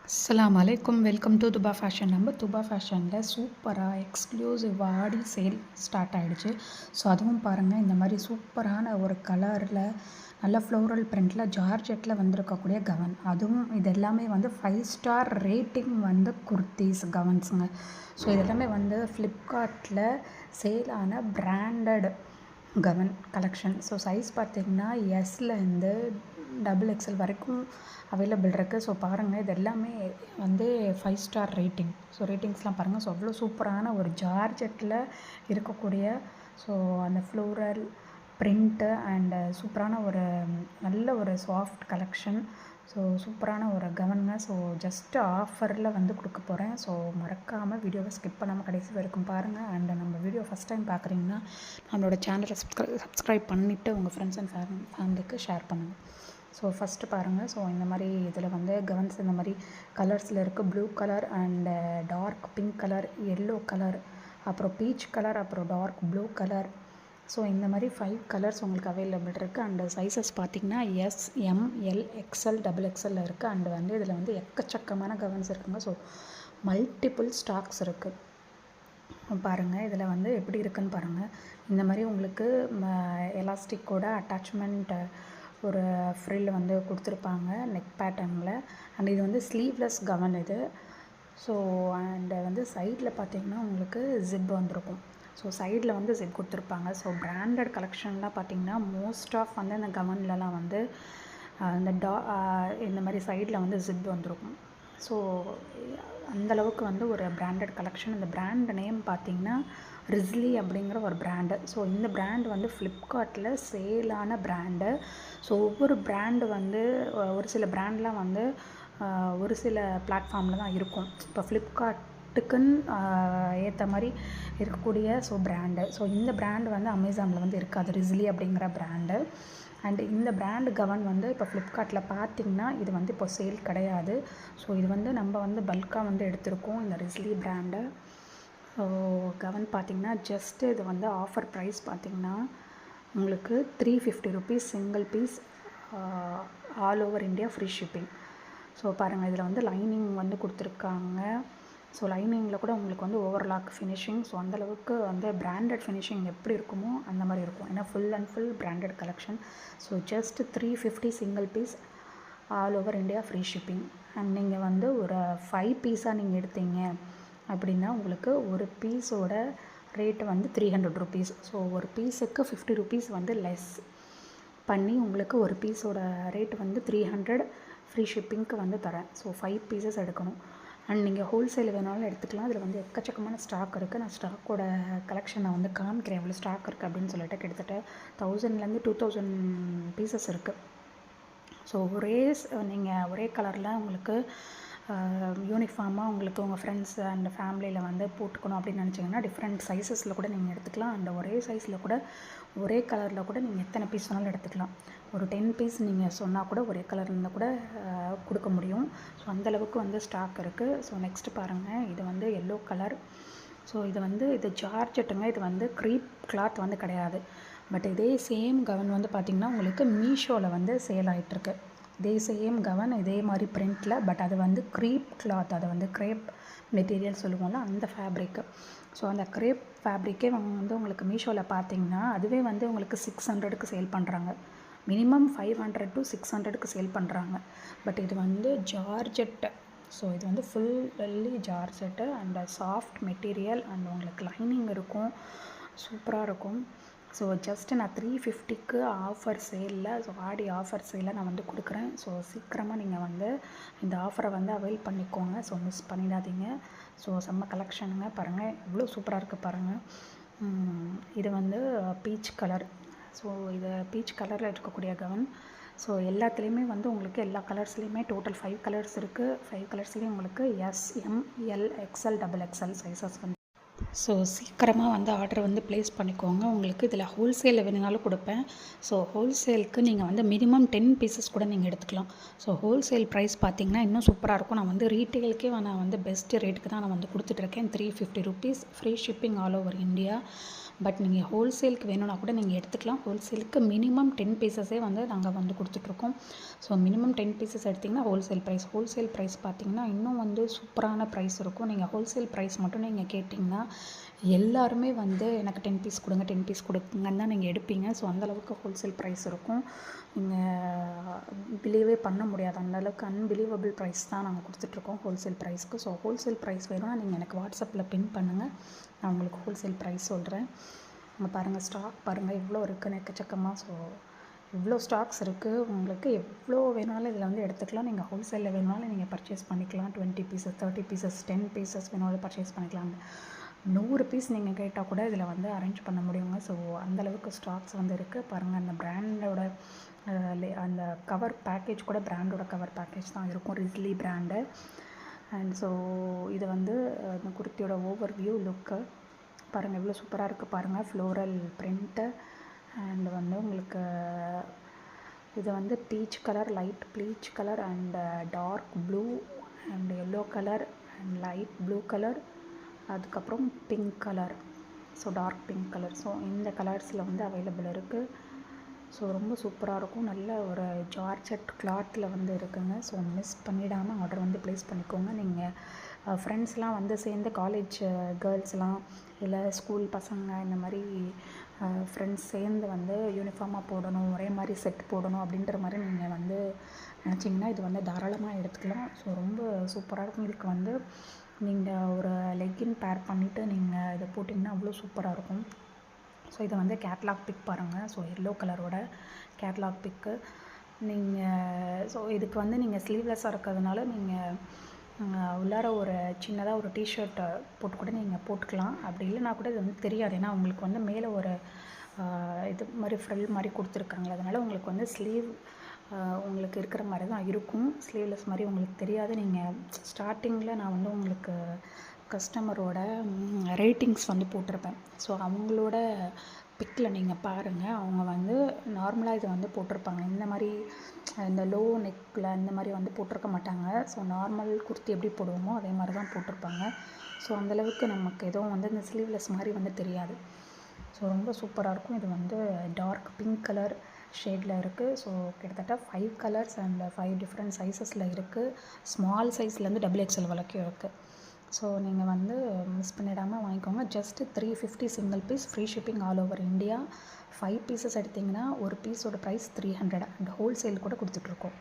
அஸ்ஸலாமு அலைக்கும். Welcome to Dubai fashion. நம்ம துபா ஃபேஷனில் சூப்பராக எக்ஸ்க்ளூசிவ் ஆடி சேல் ஸ்டார்ட் ஆகிடுச்சு. ஸோ அதுவும் பாருங்கள், இந்த மாதிரி சூப்பரான ஒரு கலரில் நல்ல ஃப்ளோரல் பிரிண்டில் ஜார்ஜெட்டில் வந்திருக்கக்கூடிய கவன். அதுவும் இது எல்லாமே வந்து 5 ஸ்டார் ரேட்டிங் வந்து குர்த்திஸ் கவன்ஸுங்க. ஸோ இது எல்லாமே வந்து ஃப்ளிப்கார்ட்டில் சேலான பிராண்டட் கவன் கலெக்ஷன். ஸோ சைஸ் பார்த்திங்கன்னா எஸ்லேருந்து XXL வரைக்கும் அவைலபிள் இருக்குது. ஸோ பாருங்கள், இது எல்லாமே வந்து 5 ஸ்டார் ரேட்டிங். ஸோ ரேட்டிங்ஸ்லாம் பாருங்கள். ஸோ அவ்வளோ சூப்பரான ஒரு ஜார்ஜெட்டில் இருக்கக்கூடிய ஸோ அந்த ஃப்ளோரல் பிரிண்ட்டு அண்டு சூப்பரான ஒரு நல்ல ஒரு சாஃப்ட் கலெக்ஷன். ஸோ சூப்பரான ஒரு கவனுங்க. ஸோ ஜஸ்ட்டு ஆஃபரில் வந்து கொடுக்க போகிறேன். ஸோ மறக்காமல் வீடியோவை ஸ்கிப் பண்ணாமல் கடைசி வரைக்கும் பாருங்கள். அண்டு நம்ம வீடியோ ஃபஸ்ட் டைம் பார்க்குறீங்கன்னா நம்மளோட சேனலை சப்ஸ்கிரைப் பண்ணிவிட்டு உங்கள் ஃப்ரெண்ட்ஸ் அண்ட் ஃபேமிலிக்கு ஷேர் பண்ணுங்கள். ஸோ ஃபஸ்ட்டு பாருங்கள். ஸோ இந்த மாதிரி இதில் வந்து கவன்ஸ் இந்த மாதிரி கலர்ஸில் இருக்குது. Blue colour and dark pink colour, yellow colour, அப்புறம் பீச் கலர், அப்புறம் டார்க் ப்ளூ கலர். ஸோ இந்த மாதிரி 5 கலர்ஸ் உங்களுக்கு அவைலபிள் இருக்குது. அண்டு சைஸஸ் பார்த்திங்கன்னா S, M, L, XL, XXL இருக்குது. அண்டு வந்து இதில் வந்து எக்கச்சக்கமான கவன்ஸ் இருக்குங்க. ஸோ மல்டிபிள் ஸ்டாக்ஸ் இருக்குது. பாருங்கள், இதில் வந்து எப்படி இருக்குதுன்னு பாருங்கள். இந்த மாதிரி உங்களுக்கு எலாஸ்டிக்கோட அட்டாச்மெண்ட் ஒரு ஃப்ரில் வந்து கொடுத்துருப்பாங்க நெக் பேட்டர்னில். அண்ட் இது வந்து ஸ்லீவ்லெஸ் கவன் இது. ஸோ அண்டு வந்து சைடில் பார்த்திங்கன்னா உங்களுக்கு ஜிப் வந்திருக்கும். ஸோ சைடில் வந்து ஜிப் கொடுத்துருப்பாங்க. ஸோ பிராண்டட் கலெக்ஷன்லாம் பார்த்திங்கன்னா மோஸ்ட் ஆஃப் வந்து இந்த கவன்லலாம் வந்து இந்த மாதிரி சைடில் வந்து ஜிப் வந்திருக்கும். ஸோ அந்தளவுக்கு வந்து ஒரு பிராண்டட் கலெக்ஷன். இந்த பிராண்ட் நேம் பார்த்திங்கன்னா ரிஸ்லி அப்படிங்கிற ஒரு பிராண்டு. ஸோ இந்த பிராண்டு வந்து ஃப்ளிப்கார்ட்டில் சேலான பிராண்டு. ஸோ ஒவ்வொரு பிராண்டு வந்து ஒரு சில பிராண்ட்லாம் வந்து ஒரு சில பிளாட்ஃபார்மில் தான் இருக்கும். இப்போ ஃப்ளிப்கார்ட்டுக்குன்னு ஏற்ற மாதிரி இருக்கக்கூடிய ஸோ பிராண்டு. ஸோ இந்த பிராண்டு வந்து அமேசானில் வந்து இருக்காது, ரிஸ்லி அப்படிங்கிற பிராண்டு. அண்டு இந்த பிராண்டு கவன் வந்து இப்போ ஃப்ளிப்கார்ட்டில் பார்த்திங்கன்னா இது வந்து இப்போ சேல் கிடையாது. ஸோ இது வந்து நம்ம வந்து பல்காக வந்து எடுத்திருக்கோம் இந்த ரிஸ்லி பிராண்டை. ஸோ கவன் பார்த்திங்கன்னா ஜஸ்ட்டு இது வந்து ஆஃபர் ப்ரைஸ் பார்த்திங்கன்னா உங்களுக்கு 350 rupees single piece, all over India free shipping. So பாருங்கள், இதில் வந்து லைனிங் வந்து கொடுத்துருக்காங்க. ஸோ லைனிங்கில் கூட உங்களுக்கு வந்து ஓவர்லாக் ஃபினிஷிங். ஸோ அந்தளவுக்கு வந்து பிராண்டட் ஃபினிஷிங் எப்படி இருக்குமோ அந்த மாதிரி இருக்கும். ஏன்னா full and full branded collection. So just 350 single piece, all over India free shipping. And நீங்கள் வந்து ஒரு 5 பீஸாக நீங்கள் எடுத்தீங்க அப்படின்னா உங்களுக்கு ஒரு பீஸோட ரேட்டு வந்து 300 ருபீஸ். ஸோ ஒரு பீஸுக்கு 50 ருபீஸ் வந்து லெஸ் பண்ணி உங்களுக்கு ஒரு பீஸோட ரேட் வந்து 300 ஃப்ரீ ஷிப்பிங்க்கு வந்து தரேன். ஸோ 5 பீசஸ் எடுக்கணும். அண்ட் நீங்கள் ஹோல்சேல் வேணாலும் எடுத்துக்கலாம். இதில் வந்து எக்கச்சக்கமான ஸ்டாக் இருக்குது. நான் ஸ்டாக்கோட கலெக்ஷன் நான் வந்து காமிக்கிறேன் எவ்வளோ ஸ்டாக் இருக்குது அப்படின்னு சொல்லிட்டு. கிட்டத்தட்ட 1000லேருந்து 2000 பீசஸ் இருக்குது. ஸோ நீங்கள் ஒரே கலரில் உங்களுக்கு யூனிஃபார்மாக உங்களுக்கு உங்கள் ஃப்ரெண்ட்ஸ் அண்ட் ஃபேமிலியில் வந்து போட்டுக்கணும் அப்படின்னு நினச்சிங்கன்னா டிஃப்ரெண்ட் சைஸஸில் கூட நீங்கள் எடுத்துக்கலாம். அண்ட் ஒரே சைஸில் கூட ஒரே கலரில் கூட நீங்கள் எத்தனை பீஸ் வேணாலும் எடுத்துக்கலாம். ஒரு 10 பீஸ் நீங்கள் சொன்னால் கூட ஒரே கலர் இருந்தால் கூட கொடுக்க முடியும். ஸோ அந்தளவுக்கு வந்து ஸ்டாக் இருக்குது. ஸோ நெக்ஸ்ட்டு பாருங்கள், இது வந்து எல்லோ கலர். ஸோ இது ஜார்ஜெட்டுங்க. இது வந்து க்ரீப் கிளாத் வந்து கிடையாது. பட் இதே சேம் கவன் வந்து பார்த்திங்கன்னா உங்களுக்கு மீஷோவில் வந்து சேல் ஆகிட்டுருக்கு. இதே சேம் கவன் இதே மாதிரி பிரிண்டில், பட் அது வந்து க்ரீப் கிளாத், அதை வந்து க்ரேப் மெட்டீரியல் சொல்லுவோம்ல அந்த ஃபேப்ரிக்கு. ஸோ அந்த க்ரேப் ஃபேப்ரிக்கே வந்து உங்களுக்கு மீஷோவில் பார்த்திங்கன்னா அதுவே வந்து உங்களுக்கு 600க்கு சேல் பண்ணுறாங்க. மினிமம் 500 to 600க்கு சேல் பண்ணுறாங்க. பட் இது வந்து ஜார்ஜெட்டு. ஸோ இது வந்து fully georgette and soft material and உங்களுக்கு லைனிங் இருக்கும், சூப்பராக இருக்கும். ஸோ ஜஸ்ட்டு நான் 350க்கு ஆஃபர் சேலில், ஸோ ஆடி ஆஃபர் சேலில் நான் வந்து கொடுக்குறேன். ஸோ சீக்கிரமாக நீங்கள் வந்து இந்த ஆஃபரை வந்து அவைல் பண்ணிக்கோங்க. ஸோ மிஸ் பண்ணிடாதீங்க. ஸோ செம்ம கலெக்ஷனுங்க. பாருங்கள் எவ்வளோ சூப்பராக இருக்குது பாருங்கள். இது வந்து பீச் கலர். ஸோ இது பீச் கலரில் இருக்கக்கூடிய கவன். ஸோ எல்லாத்துலேயுமே வந்து உங்களுக்கு எல்லா கலர்ஸ்லேயுமே டோட்டல் 5 கலர்ஸ் இருக்குது. 5 கலர்ஸ்லேயும் உங்களுக்கு S, M, L, XL, XXL sizes வந்து. ஸோ சீக்கிரமாக வந்து ஆர்டர் வந்து ப்ளேஸ் பண்ணிக்கோங்க. உங்களுக்கு இதில் ஹோல்சேலில் வேணுனாலும் கொடுப்பேன். ஸோ ஹோல்சேலுக்கு நீங்கள் வந்து மினிமம் 10 பீசஸ் கூட நீங்கள் எடுத்துக்கலாம். ஸோ ஹோல்சேல் ப்ரைஸ் பார்த்திங்கன்னா இன்னும் சூப்பராக இருக்கும். நான் வந்து ரீட்டெயிலுக்கே நான் வந்து பெஸ்ட்டு ரேட்டுக்கு தான் நான் வந்து கொடுத்துட்ருக்கேன். 350 rupees free shipping all over India. But நீங்கள் ஹோல்சேலுக்கு வேணும்னா கூட நீங்கள் எடுத்துக்கலாம். ஹோல்சேலுக்கு மினிமம் 10 பீசஸே வந்து நாங்கள் வந்து கொடுத்துட்ருக்கோம். ஸோ மினிமம் 10 பீசஸ் எடுத்திங்கன்னா ஹோல்சேல் ப்ரைஸ் பார்த்திங்கன்னா இன்னும் வந்து சூப்பரான ப்ரைஸ் இருக்கும். நீங்கள் ஹோல்சேல் ப்ரைஸ் மட்டும் நீங்கள் கேட்டிங்கன்னா எல்லாருமே வந்து எனக்கு 10 பீஸ் கொடுங்க 10 பீஸ் கொடுங்கன்னு தான் நீங்கள் எடுப்பீங்க. ஸோ அந்தளவுக்கு ஹோல்சேல் ப்ரைஸ் இருக்கும். நீங்கள் பிலீவே பண்ண முடியாது, அந்தளவுக்கு அன்பிலீவபிள் ப்ரைஸ் தான் நாங்கள் கொடுத்துட்ருக்கோம் ஹோல்சேல் ப்ரைஸ்க்கு. ஸோ ஹோல்சேல் ப்ரைஸ் வேணும்னா நீங்கள் எனக்கு வாட்ஸ்அப்பில் பின் பண்ணுங்கள், நான் உங்களுக்கு ஹோல்சேல் ப்ரைஸ் சொல்கிறேன். அங்கே பாருங்கள், ஸ்டாக் பாருங்கள் எவ்வளோ இருக்குன்னு எக்கச்சக்கமாக. ஸோ இவ்வளோ ஸ்டாக்ஸ் இருக்குது, உங்களுக்கு எவ்வளோ வேணாலும் இதில் வந்து எடுத்துக்கலாம். நீங்கள் ஹோல்சேலில் வேணுனாலும் நீங்கள் பர்ச்சேஸ் பண்ணிக்கலாம். 20 பீசஸ் 30 பீசஸ் 10 பீசஸ் வேணாலும் பர்ச்சேஸ் பண்ணிக்கலாம். 100 பீஸ் நீங்கள் கேட்டால் கூட இதில் வந்து அரேஞ்ச் பண்ண முடியுங்க. ஸோ அந்தளவுக்கு ஸ்டாக்ஸ் வந்து இருக்குது. பாருங்கள், அந்த பிராண்டோட அந்த கவர் பேக்கேஜ் கூட பிராண்டோட கவர் பேக்கேஜ் தான் இருக்கும், ரிஸ்லி பிராண்டு. அண்ட் ஸோ இது வந்து அந்த குர்த்தியோட ஓவர் வியூ லுக்கு பாருங்கள், எவ்வளோ சூப்பராக இருக்குது பாருங்கள். ஃப்ளோரல் பிரிண்ட்டு அண்ட் வந்து உங்களுக்கு இது வந்து peach colour, light peach colour and dark blue and yellow colour and light blue colour, அதுக்கப்புறம் pink colour, so dark pink colour. So இந்த கலர்ஸில் வந்து அவைலபிள் இருக்குது. ஸோ ரொம்ப சூப்பராக இருக்கும். நல்ல ஒரு ஜார்ஜெட் கிளாத்தில் வந்து இருக்குங்க. ஸோ மிஸ் பண்ணிடாமல் ஆர்டர் வந்து ப்ளேஸ் பண்ணிக்கோங்க. நீங்கள் ஃப்ரெண்ட்ஸ்லாம் வந்து சேர்ந்து காலேஜ் கேர்ள்ஸ்லாம் இல்லை ஸ்கூல் பசங்க இந்த மாதிரி ஃப்ரெண்ட்ஸ் சேர்ந்து வந்து யூனிஃபார்மாக போடணும், ஒரே மாதிரி செட் போடணும் அப்படின்ற மாதிரி நீங்கள் வந்து நினச்சிங்கன்னா இது வந்து தாராளமாக எடுத்துக்கலாம். ஸோ ரொம்ப சூப்பராக இருக்கும். இதுக்கு வந்து நீங்கள் ஒரு லெக்கின் பேர் பண்ணிவிட்டு நீங்கள் இதை போட்டிங்கன்னா அவ்வளோ சூப்பராக இருக்கும். ஸோ இதை வந்து கேட்லாக் பிக் பாருங்கள். ஸோ எல்லோ கலரோட கேட்லாக் பிக்கு ஸோ இதுக்கு வந்து நீங்கள் ஸ்லீவ்லெஸ்ஸாக இருக்கிறதுனால நீங்கள் உள்ளார ஒரு சின்னதாக ஒரு டிஷர்ட்டை போட்டு கூட நீங்கள் போட்டுக்கலாம். அப்படி இல்லைனா கூட இது வந்து தெரியாது, ஏன்னா உங்களுக்கு வந்து மேலே ஒரு இது மாதிரி ஃப்ரில் மாதிரி கொடுத்துருக்காங்க. அதனால் உங்களுக்கு வந்து ஸ்லீவ் உங்களுக்கு இருக்கிற மாதிரி தான் இருக்கும், ஸ்லீவ்லெஸ் மாதிரி உங்களுக்கு தெரியாது. நீங்கள் ஸ்டார்டிங்கில் நான் வந்து உங்களுக்கு கஸ்டமரோட ரேட்டிங்ஸ் வந்து போட்டிருப்பேன். ஸோ அவங்களோட பிக்கில் நீங்கள் பாருங்கள், அவங்க வந்து நார்மலாக இதை வந்து போட்டிருப்பாங்க. இந்த மாதிரி இந்த லோ நெக்கில் இந்த மாதிரி வந்து போட்டிருக்க மாட்டாங்க. ஸோ நார்மல் குர்த்தி எப்படி போடுவோமோ அதே மாதிரி தான் போட்டிருப்பாங்க. ஸோ அந்தளவுக்கு நமக்கு எதுவும் வந்து இந்த ஸ்லீவ்லெஸ் மாதிரி வந்து தெரியாது. ஸோ ரொம்ப சூப்பராக இருக்கும். இது வந்து டார்க் பிங்க் கலர் ஷேடில் இருக்குது. ஸோ கிட்டத்தட்ட 5 கலர்ஸ் அண்ட் 5 டிஃப்ரெண்ட் சைஸஸில் இருக்குது. ஸ்மால் சைஸ்லேருந்து XXL வரைக்கும் இருக்குது. ஸோ நீங்கள் வந்து மிஸ் பண்ணிடாமல் வாங்கிக்கோங்க. Just 350 single piece, free shipping all over India. 5 pieces எடுத்திங்கன்னா ஒரு பீஸோட ப்ரைஸ் 300 அண்ட் ஹோல்சேல் கூட கொடுத்துட்ருக்கோம்.